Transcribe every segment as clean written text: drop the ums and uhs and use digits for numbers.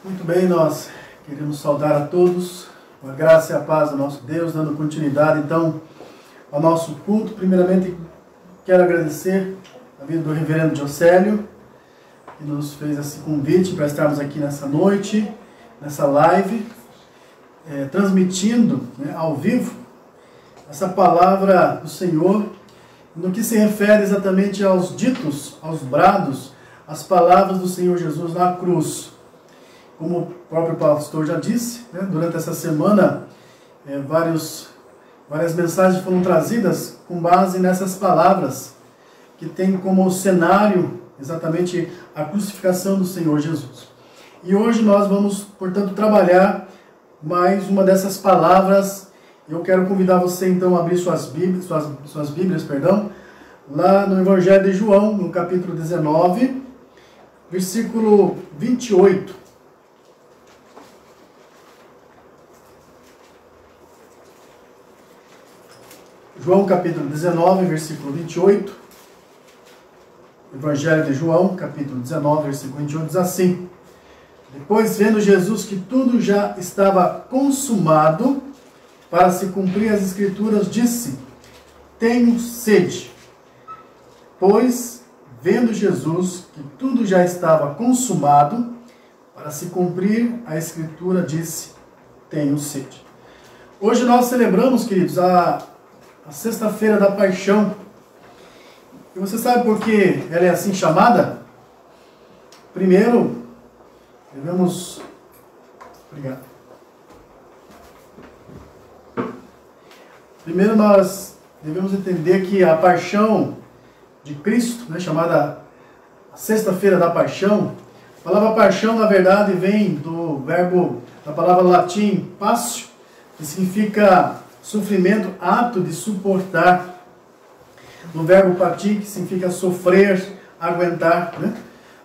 Muito bem, nós queremos saudar a todos com a graça e a paz do nosso Deus, dando continuidade então ao nosso culto. Primeiramente, quero agradecer a vida do reverendo Jocélio, que nos fez esse convite para estarmos aqui nessa noite, nessa live, transmitindo ao vivo essa palavra do Senhor, no que se refere exatamente aos ditos, aos brados, as palavras do Senhor Jesus na cruz. Como o próprio pastor já disse, durante essa semana, várias mensagens foram trazidas com base nessas palavras, que tem como cenário exatamente a crucificação do Senhor Jesus. E hoje nós vamos, portanto, trabalhar mais uma dessas palavras. Eu quero convidar você então a abrir suas Bíblias, lá no Evangelho de João, no capítulo 19, versículo 28. João capítulo 19, versículo 28. Evangelho de João, capítulo 19, versículo 28, diz assim: Depois, vendo Jesus que tudo já estava consumado, para se cumprir as Escrituras, disse: Tenho sede. Pois, vendo Jesus que tudo já estava consumado, para se cumprir a Escritura, disse: Tenho sede. Hoje nós celebramos, queridos, a Sexta-feira da Paixão. E você sabe por que ela é assim chamada? Primeiro, nós devemos entender que a paixão de Cristo, chamada Sexta-feira da Paixão, a palavra paixão, na verdade, vem da palavra latim passio, que significa sofrimento, ato de suportar. No verbo patir, que significa sofrer, aguentar.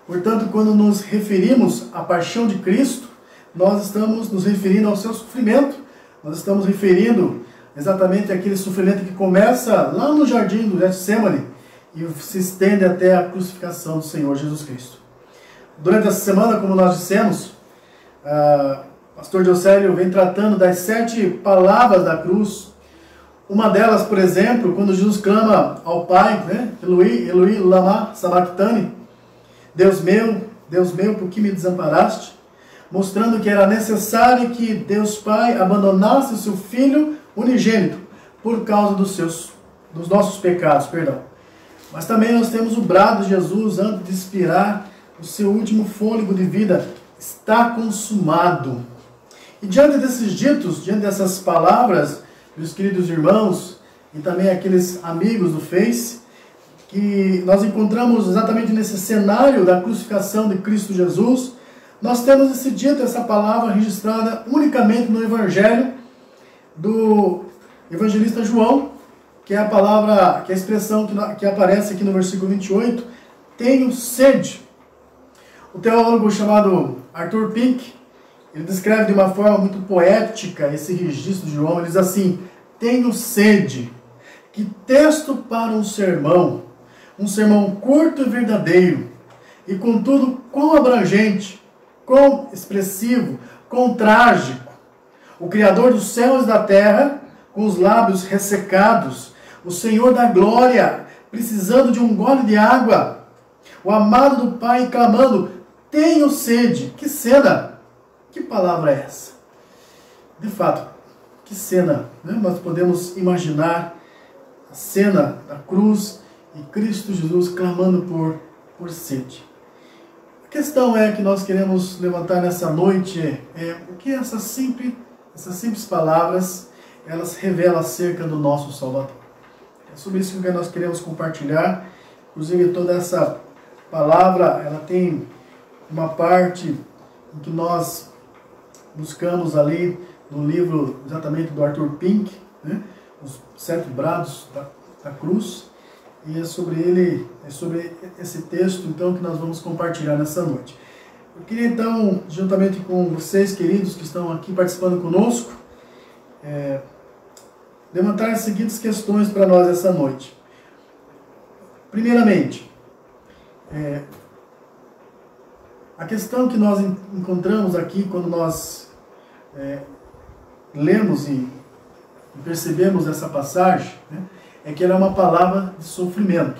Portanto, quando nos referimos à paixão de Cristo, nós estamos nos referindo ao seu sofrimento. Nós estamos referindo exatamente àquele sofrimento que começa lá no jardim do Getsemane e se estende até a crucificação do Senhor Jesus Cristo. Durante essa semana, como nós dissemos, pastor Jocélio vem tratando das 7 palavras da cruz. Uma delas, por exemplo, quando Jesus clama ao Pai, Eloi, Eloi, lama sabachthani, Deus meu, por que me desamparaste? Mostrando que era necessário que Deus Pai abandonasse o seu Filho unigênito por causa dos nossos pecados, Mas também nós temos o brado de Jesus antes de expirar o seu último fôlego de vida: está consumado. E diante desses ditos, diante dessas palavras, meus queridos irmãos e também aqueles amigos do Face, que nós encontramos exatamente nesse cenário da crucificação de Cristo Jesus, nós temos esse dito, essa palavra registrada unicamente no Evangelho do evangelista João, que é a palavra, que é a expressão que aparece aqui no versículo 28, tenho sede. O teólogo chamado Arthur Pink, ele descreve de uma forma muito poética esse registro de João. Ele diz assim: tenho sede. Que texto para um sermão curto e verdadeiro, e contudo quão abrangente, quão expressivo, quão trágico. O Criador dos céus e da terra, com os lábios ressecados, o Senhor da glória, precisando de um gole de água, o amado do Pai clamando: tenho sede. Que cena! Que palavra é essa? De fato, que cena, Nós podemos imaginar a cena da cruz e Cristo Jesus clamando por sede. A questão que nós queremos levantar nessa noite o que essas simples palavras elas revelam acerca do nosso Salvador. É sobre isso que nós queremos compartilhar. Inclusive, toda essa palavra ela tem uma parte em que nós buscamos ali no livro exatamente do Arthur Pink, os 7 brados da cruz, e é sobre esse texto então que nós vamos compartilhar nessa noite. Eu queria então, juntamente com vocês queridos que estão aqui participando conosco, levantar as seguintes questões para nós essa noite. Primeiramente, A questão que nós encontramos aqui quando nós lemos e percebemos essa passagem, né, é que ela é uma palavra de sofrimento.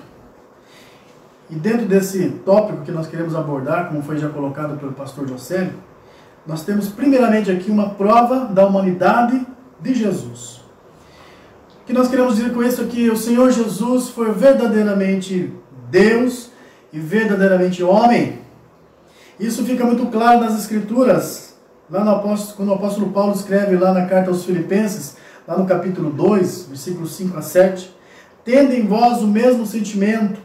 E dentro desse tópico que nós queremos abordar, como foi já colocado pelo pastor Jocélio, nós temos primeiramente aqui uma prova da humanidade de Jesus. O que nós queremos dizer com isso é que o Senhor Jesus foi verdadeiramente Deus e verdadeiramente homem. Isso fica muito claro nas Escrituras, lá no apóstolo, quando o apóstolo Paulo escreve lá na carta aos Filipenses, lá no capítulo 2, versículos 5 a 7, tende em vós o mesmo sentimento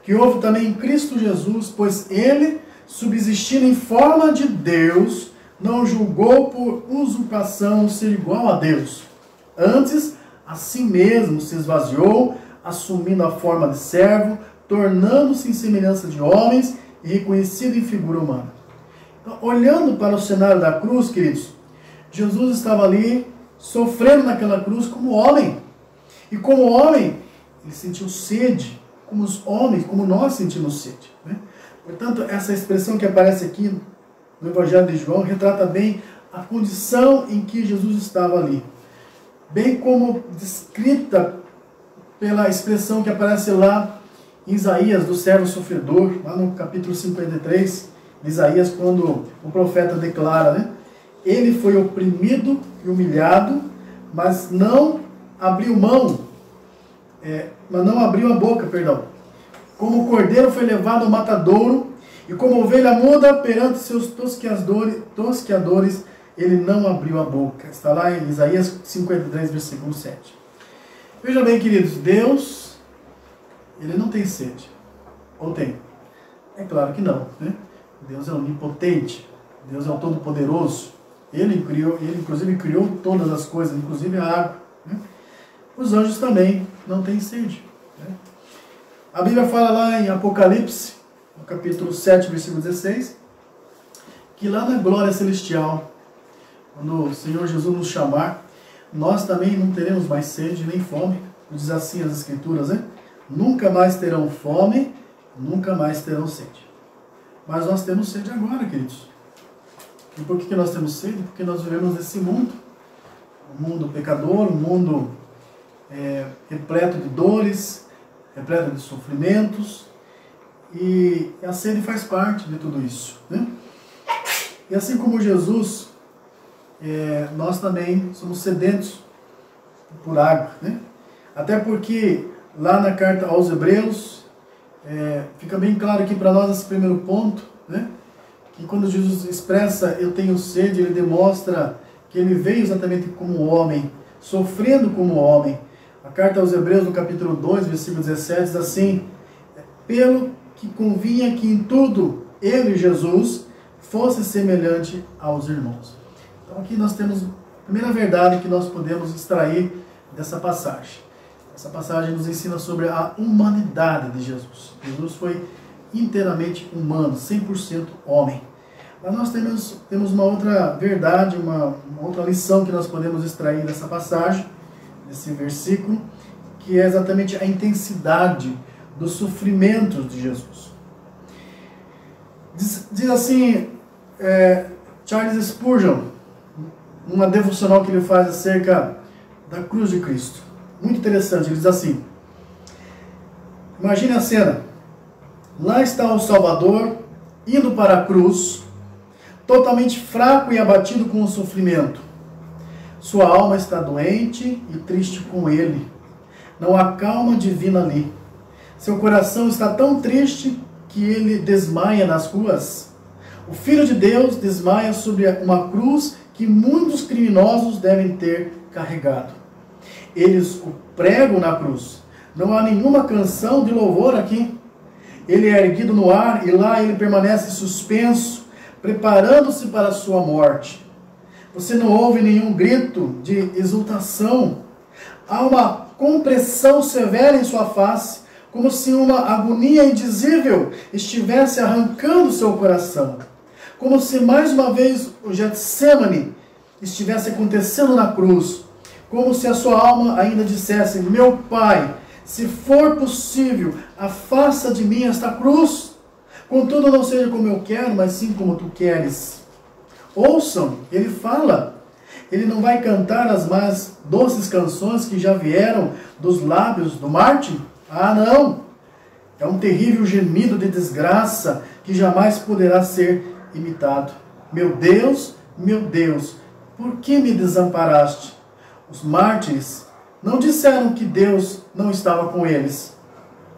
que houve também em Cristo Jesus, pois ele, subsistindo em forma de Deus, não julgou por usurpação ser igual a Deus. Antes, a si mesmo se esvaziou, assumindo a forma de servo, tornando-se em semelhança de homens e reconhecido em figura humana. Então, olhando para o cenário da cruz, queridos, Jesus estava ali sofrendo naquela cruz como homem. E como homem, ele sentiu sede, como os homens, como nós sentimos sede, né? Portanto, essa expressão que aparece aqui no Evangelho de João retrata bem a condição em que Jesus estava ali. Bem como descrita pela expressão que aparece lá em Isaías, do servo sofredor, lá no capítulo 53, de Isaías, quando o profeta declara, né? Ele foi oprimido e humilhado, mas não abriu a boca, perdão. Como o cordeiro foi levado ao matadouro, e como ovelha muda perante seus tosqueadores, ele não abriu a boca. Está lá em Isaías 53, versículo 7. Veja bem, queridos, Deus, ele não tem sede. Ou tem? É claro que não, né? Deus é onipotente, Deus é o Todo-Poderoso. Ele inclusive criou todas as coisas, inclusive a água, né? Os anjos também não têm sede, né? A Bíblia fala lá em Apocalipse, no capítulo 7, versículo 16, que lá na glória celestial, quando o Senhor Jesus nos chamar, nós também não teremos mais sede nem fome. Diz assim as Escrituras, né? Nunca mais terão fome, nunca mais terão sede. Mas nós temos sede agora, queridos. E por que nós temos sede? Porque nós vivemos nesse mundo. Um mundo pecador, um mundo repleto de dores, repleto de sofrimentos. E a sede faz parte de tudo isso, né? E assim como Jesus, nós também somos sedentos por água, né? Até porque lá na carta aos Hebreus, fica bem claro aqui para nós esse primeiro ponto, né? Que quando Jesus expressa eu tenho sede, ele demonstra que ele veio exatamente como homem, sofrendo como homem. A carta aos Hebreus, no capítulo 2, versículo 17, diz assim: pelo que convinha que em tudo ele, Jesus, fosse semelhante aos irmãos. Então aqui nós temos a primeira verdade que nós podemos extrair dessa passagem. Essa passagem nos ensina sobre a humanidade de Jesus. Jesus foi inteiramente humano, 100% homem. Mas nós temos uma outra verdade, uma outra lição que nós podemos extrair dessa passagem, desse versículo, que é exatamente a intensidade dos sofrimentos de Jesus. Diz assim, Charles Spurgeon, numa devocional que ele faz acerca da cruz de Cristo. Muito interessante, ele diz assim: imagine a cena. Lá está o Salvador, indo para a cruz, totalmente fraco e abatido com o sofrimento. Sua alma está doente e triste com ele. Não há calma divina ali. Seu coração está tão triste que ele desmaia nas ruas. O Filho de Deus desmaia sobre uma cruz que muitos criminosos devem ter carregado. Eles o pregam na cruz. Não há nenhuma canção de louvor aqui. Ele é erguido no ar e lá ele permanece suspenso, preparando-se para a sua morte. Você não ouve nenhum grito de exultação. Há uma compressão severa em sua face, como se uma agonia indizível estivesse arrancando seu coração. Como se mais uma vez o Getsemane estivesse acontecendo na cruz. Como se a sua alma ainda dissesse: meu Pai, se for possível, afasta de mim esta cruz. Contudo, não seja como eu quero, mas sim como tu queres. Ouçam, ele fala. Ele não vai cantar as mais doces canções que já vieram dos lábios do Mártir? Ah, não! É um terrível gemido de desgraça que jamais poderá ser imitado. Meu Deus, por que me desamparaste? Os mártires não disseram que Deus não estava com eles.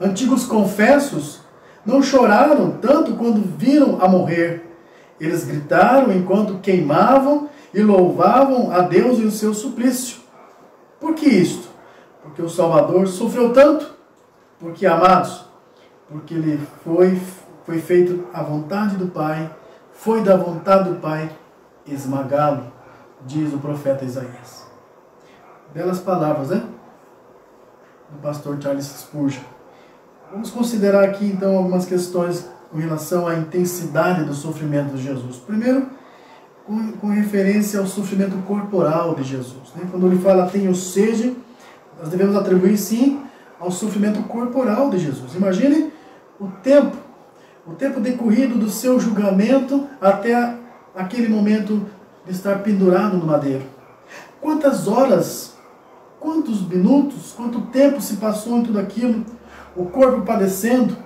Antigos confessos não choraram tanto quando viram a morrer. Eles gritaram enquanto queimavam e louvavam a Deus e o seu suplício. Por que isto? Porque o Salvador sofreu tanto? Porque, amados, porque ele foi feito à vontade do Pai, foi da vontade do Pai esmagá-lo, diz o profeta Isaías. Belas palavras, né? Do pastor Charles Spurgeon. Vamos considerar aqui, então, algumas questões com relação à intensidade do sofrimento de Jesus. Primeiro, com referência ao sofrimento corporal de Jesus. Né? Quando ele fala, tenho sede, nós devemos atribuir, sim, ao sofrimento corporal de Jesus. Imagine o tempo decorrido do seu julgamento até aquele momento de estar pendurado no madeiro. Quantas horas, quantos minutos, quanto tempo se passou em tudo aquilo, o corpo padecendo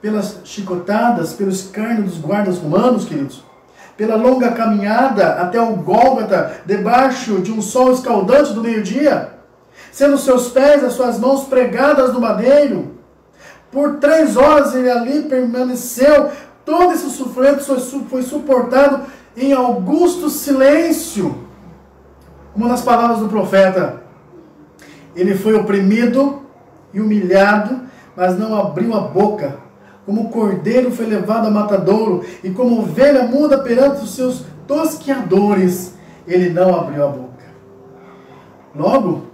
pelas chicotadas, pelo escárnio dos guardas romanos, queridos, pela longa caminhada até o Gólgota, debaixo de um sol escaldante do meio-dia, sendo seus pés, as suas mãos pregadas no madeiro. Por 3 horas ele ali permaneceu, todo esse sofrimento foi suportado em augusto silêncio. Uma das palavras do profeta, ele foi oprimido e humilhado, mas não abriu a boca. Como o cordeiro foi levado a matadouro, e como ovelha muda perante os seus tosqueadores, ele não abriu a boca. Logo,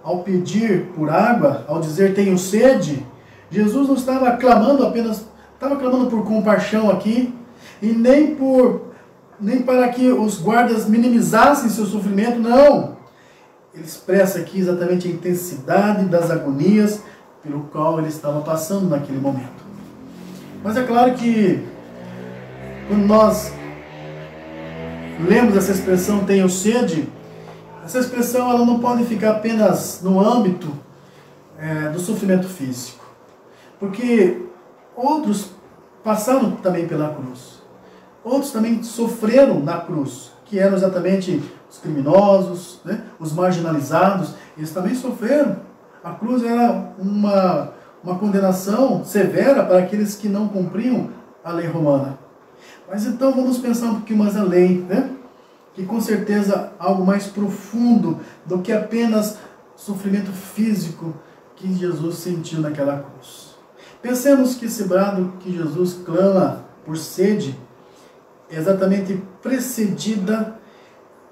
ao pedir por água, ao dizer tenho sede, Jesus não estava clamando apenas, estava clamando por compaixão aqui, e nem para que os guardas minimizassem seu sofrimento, não. Ele expressa aqui exatamente a intensidade das agonias pelo qual ele estava passando naquele momento. Mas é claro que quando nós lemos essa expressão tenho sede, essa expressão ela não pode ficar apenas no âmbito do sofrimento físico. Porque outros passaram também pela cruz. Outros também sofreram na cruz, que eram exatamente os criminosos, né? Os marginalizados. Eles também sofreram. A cruz era uma condenação severa para aqueles que não cumpriam a lei romana. Mas então vamos pensar um pouquinho mais além, né? Que com certeza algo mais profundo do que apenas sofrimento físico que Jesus sentiu naquela cruz. Pensemos que esse brado que Jesus clama por sede é exatamente precedida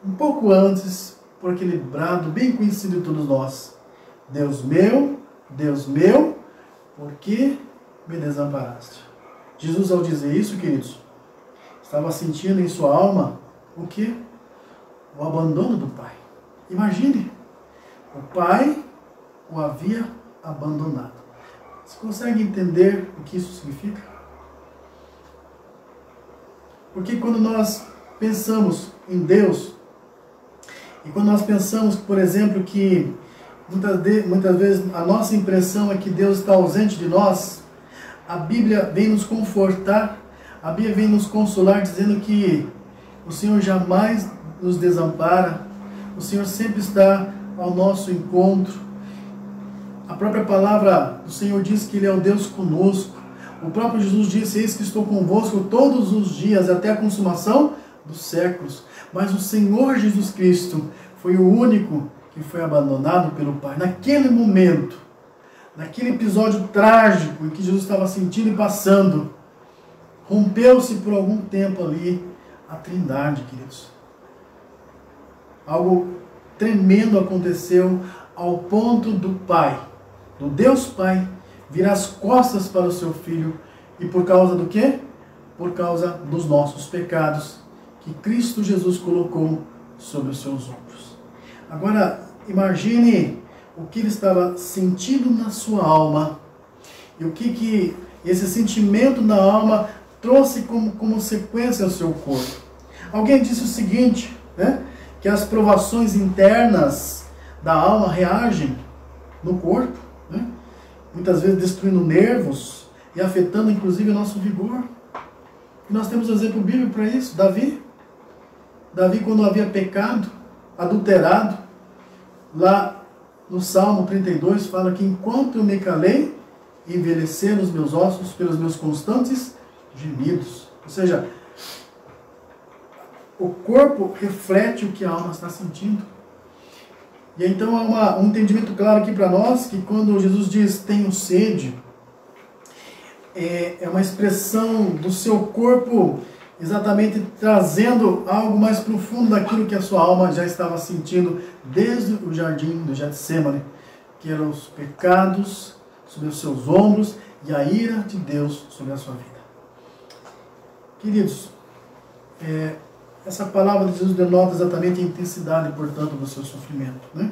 um pouco antes por aquele brado bem conhecido de todos nós. Deus meu, por que me desamparaste? Jesus, ao dizer isso, queridos, estava sentindo em sua alma o quê? O abandono do Pai. Imagine, o Pai o havia abandonado. Você consegue entender o que isso significa? Porque quando nós pensamos em Deus, e quando nós pensamos, por exemplo, que muitas vezes a nossa impressão é que Deus está ausente de nós, a Bíblia vem nos confortar, a Bíblia vem nos consolar, dizendo que o Senhor jamais nos desampara, o Senhor sempre está ao nosso encontro. A própria palavra do Senhor diz que Ele é o Deus conosco. O próprio Jesus disse, eis que estou convosco todos os dias, até a consumação dos séculos. Mas o Senhor Jesus Cristo foi o único que foi abandonado pelo Pai. Naquele momento, naquele episódio trágico em que Jesus estava sentindo e passando, rompeu-se por algum tempo ali a Trindade, queridos. Algo tremendo aconteceu ao ponto do Pai, do Deus Pai, virar as costas para o seu Filho. E por causa do quê? Por causa dos nossos pecados que Cristo Jesus colocou sobre os seus ombros. Agora, imagine o que ele estava sentindo na sua alma e o que esse sentimento na alma trouxe como consequência ao seu corpo. Alguém disse o seguinte, né? Que as provações internas da alma reagem no corpo, né? Muitas vezes destruindo nervos e afetando inclusive o nosso vigor. E nós temos um exemplo bíblico para isso, Davi. Davi, quando havia pecado, adulterado, lá no Salmo 32, fala que enquanto eu me calei, envelheceram os meus ossos pelos meus constantes gemidos. Ou seja, o corpo reflete o que a alma está sentindo. E então há um entendimento claro aqui para nós, que quando Jesus diz, tenho sede, é uma expressão do seu corpo exatamente trazendo algo mais profundo daquilo que a sua alma já estava sentindo desde o jardim do Getsemane, que eram os pecados sobre os seus ombros e a ira de Deus sobre a sua vida. Queridos, essa palavra de Jesus denota exatamente a intensidade, portanto, do seu sofrimento, né?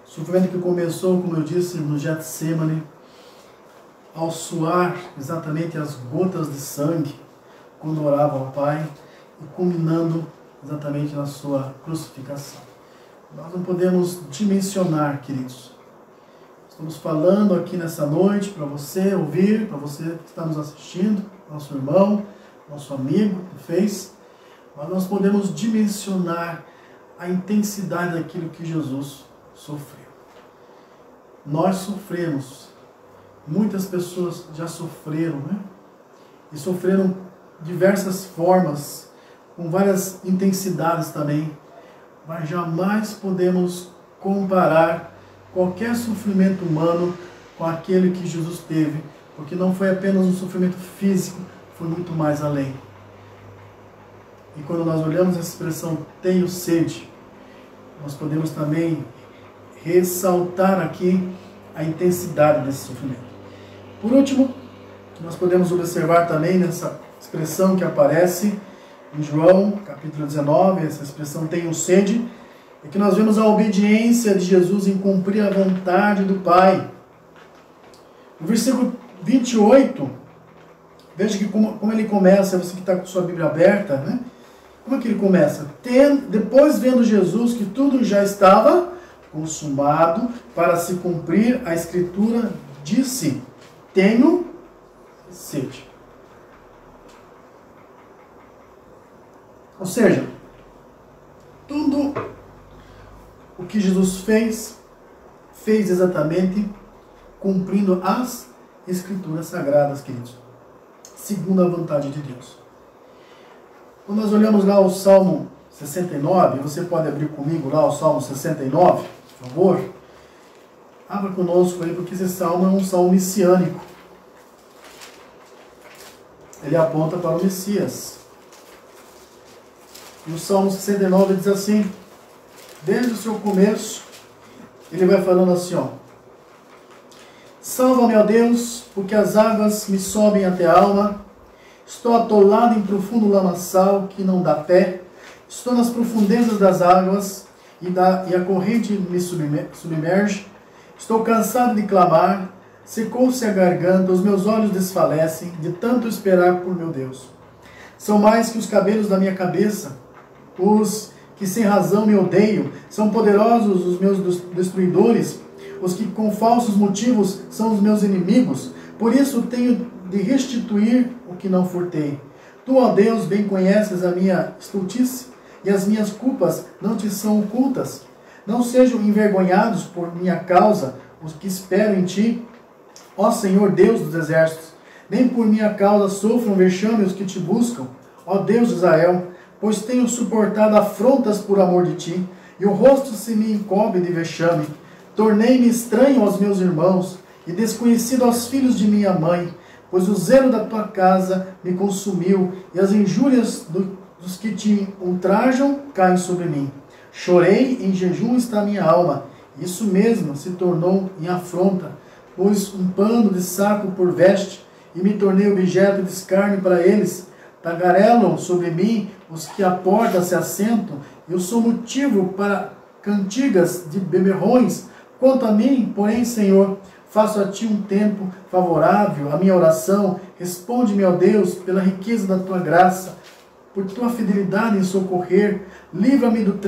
Sofrimento que começou, como eu disse, no Getsemane, ao suar exatamente as gotas de sangue, quando orava ao Pai, e culminando exatamente na sua crucificação. Nós não podemos dimensionar, queridos. Estamos falando aqui nessa noite para você ouvir, para você que está nos assistindo, nosso irmão, nosso amigo que fez, mas nós podemos dimensionar a intensidade daquilo que Jesus sofreu. Nós sofremos. Muitas pessoas já sofreram, né? E sofreram diversas formas, com várias intensidades também, mas jamais podemos comparar qualquer sofrimento humano com aquele que Jesus teve, porque não foi apenas um sofrimento físico, foi muito mais além. E quando nós olhamos essa expressão, tenho sede, nós podemos também ressaltar aqui a intensidade desse sofrimento. Por último, nós podemos observar também nessa expressão que aparece em João, capítulo 19, essa expressão tenho sede, é que nós vemos a obediência de Jesus em cumprir a vontade do Pai. No versículo 28, veja que como ele começa, você que está com sua Bíblia aberta, né? Como é que ele começa? Depois vendo Jesus que tudo já estava consumado para se cumprir a Escritura, disse, tenho sede. Ou seja, tudo o que Jesus fez exatamente cumprindo as Escrituras Sagradas, queridos, segundo a vontade de Deus. Quando nós olhamos lá o Salmo 69, você pode abrir comigo lá o Salmo 69, por favor? Abra conosco aí, porque esse salmo é um salmo messiânico. Ele aponta para o Messias. E o Salmo 69 diz assim, desde o seu começo, ele vai falando assim, ó. Salva-me, ó Deus, porque as águas me sobem até a alma. Estou atolado em profundo lamaçal que não dá pé. Estou nas profundezas das águas e a corrente me submerge. Estou cansado de clamar. Secou-se a garganta, os meus olhos desfalecem de tanto esperar por meu Deus. São mais que os cabelos da minha cabeça. Os que sem razão me odeiam, são poderosos os meus destruidores, os que com falsos motivos são os meus inimigos, por isso tenho de restituir o que não furtei. Tu, ó Deus, bem conheces a minha estultice, e as minhas culpas não te são ocultas. Não sejam envergonhados por minha causa os que esperam em ti, ó Senhor Deus dos exércitos, nem por minha causa sofram vexame os que te buscam, ó Deus de Israel, pois tenho suportado afrontas por amor de ti, e o rosto se me encobre de vexame. Tornei-me estranho aos meus irmãos, e desconhecido aos filhos de minha mãe, pois o zelo da tua casa me consumiu, e as injúrias dos que te ultrajam caem sobre mim. Chorei, em jejum está minha alma, isso mesmo se tornou em afronta, pus um pano de saco por veste, e me tornei objeto de escárnio para eles. Tagarelam sobre mim os que à porta se assentam, eu sou motivo para cantigas de beberrões. Quanto a mim, porém, Senhor, faço a Ti um tempo favorável à minha oração. Responde-me, ó Deus, pela riqueza da Tua graça, por Tua fidelidade em socorrer. Livra-me do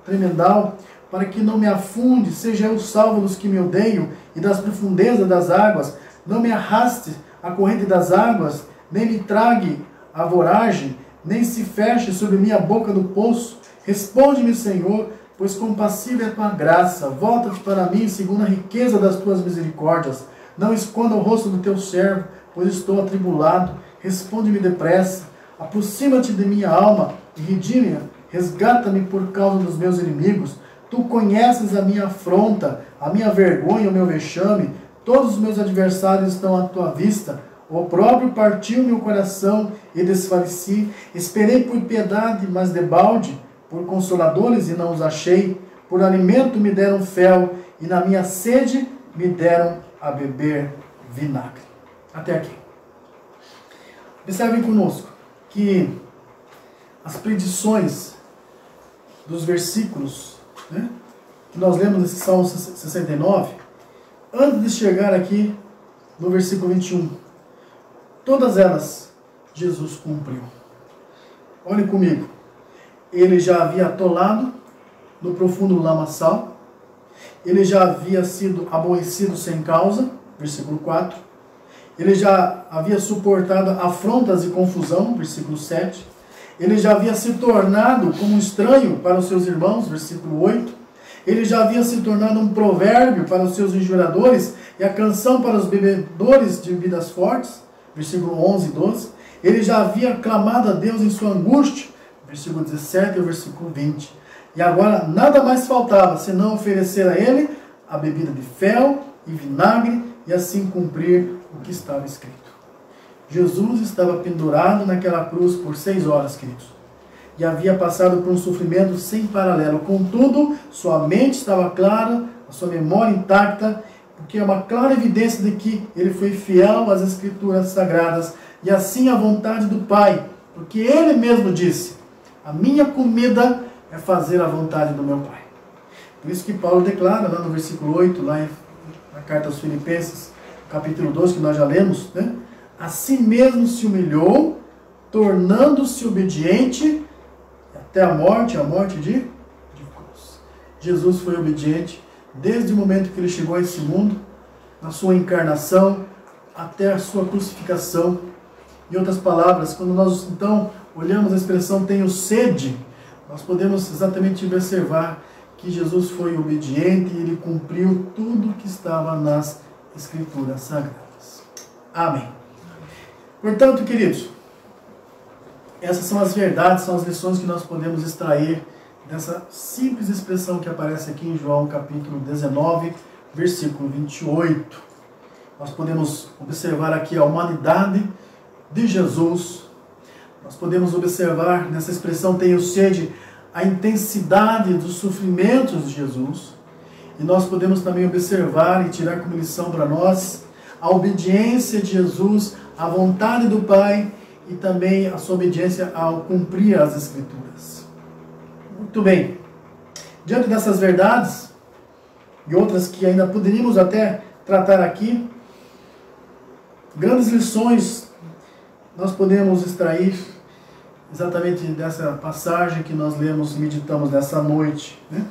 tremendal, para que não me afunde. Seja eu salvo dos que me odeiam e das profundezas das águas. Não me arraste a corrente das águas, nem me trague a voragem, nem se feche sobre minha boca do poço. Responde-me, Senhor, pois compassiva é a Tua graça. Volta-te para mim, segundo a riqueza das Tuas misericórdias. Não esconda o rosto do Teu servo, pois estou atribulado. Responde-me depressa. Aproxima-te de minha alma e redime-a. Resgata-me por causa dos meus inimigos. Tu conheces a minha afronta, a minha vergonha, o meu vexame. Todos os meus adversários estão à Tua vista. O próprio partiu meu coração e desfaleci. Esperei por piedade, mas debalde, por consoladores e não os achei. Por alimento me deram fel, e na minha sede me deram a beber vinagre. Até aqui. Observem conosco que as predições dos versículos, né, que nós lemos nesse Salmo 69, antes de chegar aqui no versículo 21, todas elas Jesus cumpriu. Olhem comigo. Ele já havia atolado no profundo lamaçal. Ele já havia sido aborrecido sem causa, versículo 4. Ele já havia suportado afrontas e confusão, versículo 7. Ele já havia se tornado como um estranho para os seus irmãos, versículo 8. Ele já havia se tornado um provérbio para os seus injuradores e a canção para os bebedores de bebidas fortes, versículo 11 e 12. Ele já havia clamado a Deus em sua angústia, versículo 17 e o versículo 20. E agora nada mais faltava senão oferecer a ele a bebida de fel e vinagre e assim cumprir o que estava escrito. Jesus estava pendurado naquela cruz por 6 horas, queridos, e havia passado por um sofrimento sem paralelo. Contudo, sua mente estava clara, a sua memória intacta, porque é uma clara evidência de que ele foi fiel às Escrituras Sagradas e assim à vontade do Pai, porque ele mesmo disse: a minha comida é fazer a vontade do meu Pai. Por isso que Paulo declara lá no versículo 8, lá na carta aos Filipenses, capítulo 12, que nós já lemos, né? Assim mesmo se humilhou, tornando-se obediente até a morte de cruz. Jesus foi obediente desde o momento que ele chegou a esse mundo, na sua encarnação, até a sua crucificação. Em outras palavras, quando nós então olhamos a expressão tenho sede, nós podemos exatamente observar que Jesus foi obediente e ele cumpriu tudo que estava nas Escrituras Sagradas. Amém. Portanto, queridos, essas são as verdades, são as lições que nós podemos extrair dessa simples expressão que aparece aqui em João capítulo 19, versículo 28. Nós podemos observar aqui a humanidade de Jesus. Nós podemos observar nessa expressão tenho sede a intensidade dos sofrimentos de Jesus. E nós podemos também observar e tirar como lição para nós a obediência de Jesus à vontade do Pai e também a sua obediência ao cumprir as Escrituras. Muito bem. Diante dessas verdades e outras que ainda poderíamos até tratar aqui, grandes lições nós podemos extrair exatamente dessa passagem que nós lemos e meditamos nessa noite, né?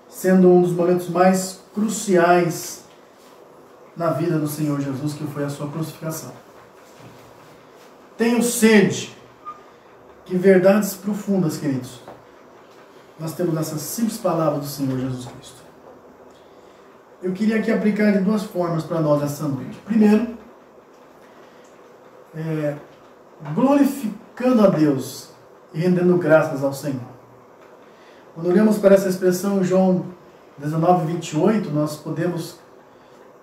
Sendo um dos momentos mais cruciais na vida do Senhor Jesus, que foi a sua crucificação. Tenho sede. Que verdades profundas, queridos, nós temos nessas simples palavras do Senhor Jesus Cristo. Eu queria aqui aplicar de 2 formas para nós essa noite. Primeiro, glorificando a Deus e rendendo graças ao Senhor. Quando olhamos para essa expressão em João 19, 28, nós podemos,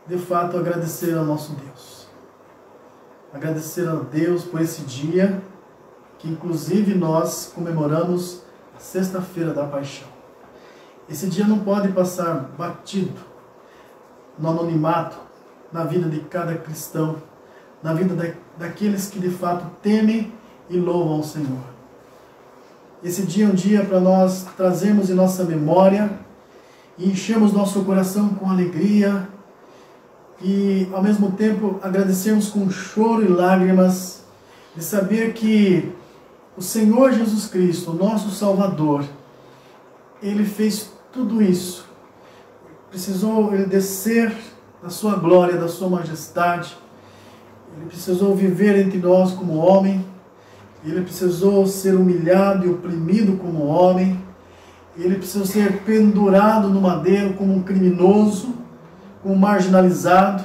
de fato, agradecer ao nosso Deus. Agradecer a Deus por esse dia, que inclusive nós comemoramos a Sexta-feira da Paixão. Esse dia não pode passar batido no anonimato, na vida de cada cristão, na vida daqueles que de fato temem e louvam ao Senhor. Esse dia é um dia para nós trazermos em nossa memória e enchermos nosso coração com alegria e ao mesmo tempo agradecermos com choro e lágrimas de saber que o Senhor Jesus Cristo, o nosso Salvador, Ele fez tudo isso. Precisou Ele descer da sua glória, da sua majestade. Ele precisou viver entre nós como homem. Ele precisou ser humilhado e oprimido como homem. Ele precisou ser pendurado no madeiro como um criminoso, como um marginalizado,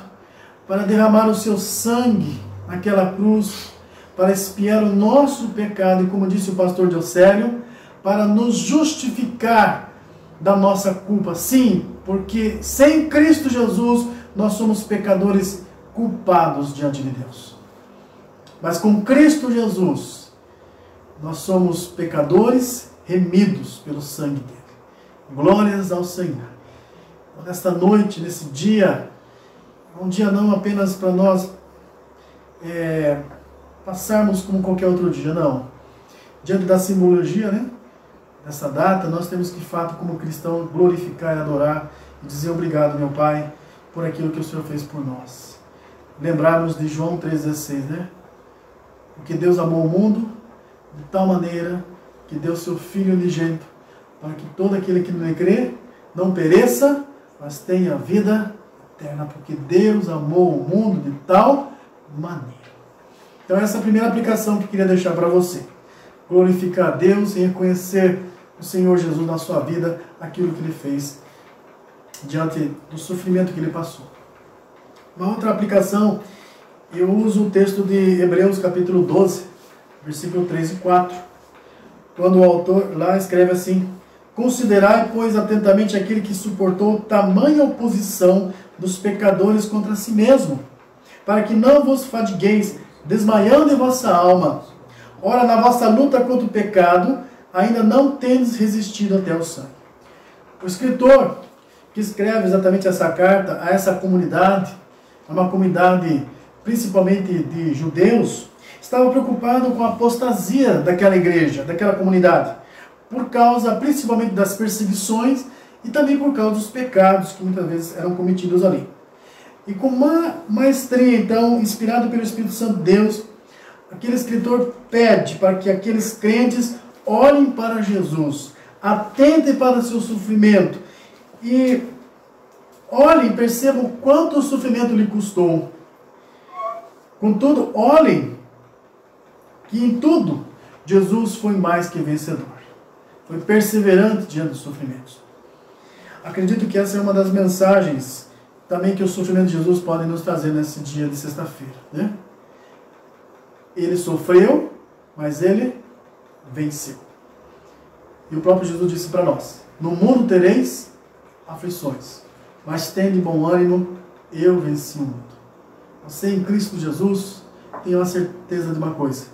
para derramar o seu sangue naquela cruz, para expiar o nosso pecado, e como disse o pastor Diocélio, para nos justificar da nossa culpa. Sim, porque sem Cristo Jesus nós somos pecadores culpados diante de Deus. Mas com Cristo Jesus nós somos pecadores remidos pelo sangue dele. Glórias ao Senhor. Nesta noite, nesse dia, um dia não apenas para nós passarmos como qualquer outro dia, não. Diante da simbologia, né, dessa data, nós temos que, de fato, como cristão, glorificar e adorar e dizer obrigado, meu Pai, por aquilo que o Senhor fez por nós. Lembrarmos de João 3,16, né? Porque Deus amou o mundo de tal maneira que deu seu Filho unigênito, para que todo aquele que nele crê não pereça, mas tenha vida eterna, porque Deus amou o mundo de tal maneira. Então essa é a primeira aplicação que eu queria deixar para você. Glorificar a Deus e reconhecer o Senhor Jesus na sua vida, aquilo que Ele fez diante do sofrimento que Ele passou. Uma outra aplicação, eu uso o texto de Hebreus capítulo 12, versículo 3 e 4, quando o autor lá escreve assim: considerai, pois, atentamente aquele que suportou tamanha oposição dos pecadores contra si mesmo, para que não vos fadigueis, desmaiando em vossa alma. Ora, na vossa luta contra o pecado, ainda não tendes resistido até o sangue. O escritor que escreve exatamente essa carta a essa comunidade, uma comunidade principalmente de judeus, estava preocupado com a apostasia daquela igreja, daquela comunidade, por causa principalmente das perseguições e também por causa dos pecados que muitas vezes eram cometidos ali. E com uma maestria, então, inspirado pelo Espírito Santo de Deus, aquele escritor pede para que aqueles crentes olhem para Jesus, atentem para o seu sofrimento e olhem, percebam quanto o sofrimento lhe custou. Contudo, olhem que em tudo Jesus foi mais que vencedor. Foi perseverante diante dos sofrimentos. Acredito que essa é uma das mensagens também que o sofrimento de Jesus pode nos trazer nesse dia de sexta-feira, né? Ele sofreu, mas ele venceu. E o próprio Jesus disse para nós: no mundo tereis aflições, mas tende bom ânimo, eu venci o mundo. Você em Cristo Jesus, tenha a certeza de uma coisa: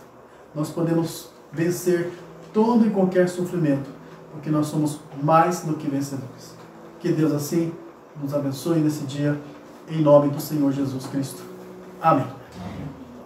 nós podemos vencer todo e qualquer sofrimento, porque nós somos mais do que vencedores. Que Deus assim nos abençoe nesse dia, em nome do Senhor Jesus Cristo. Amém.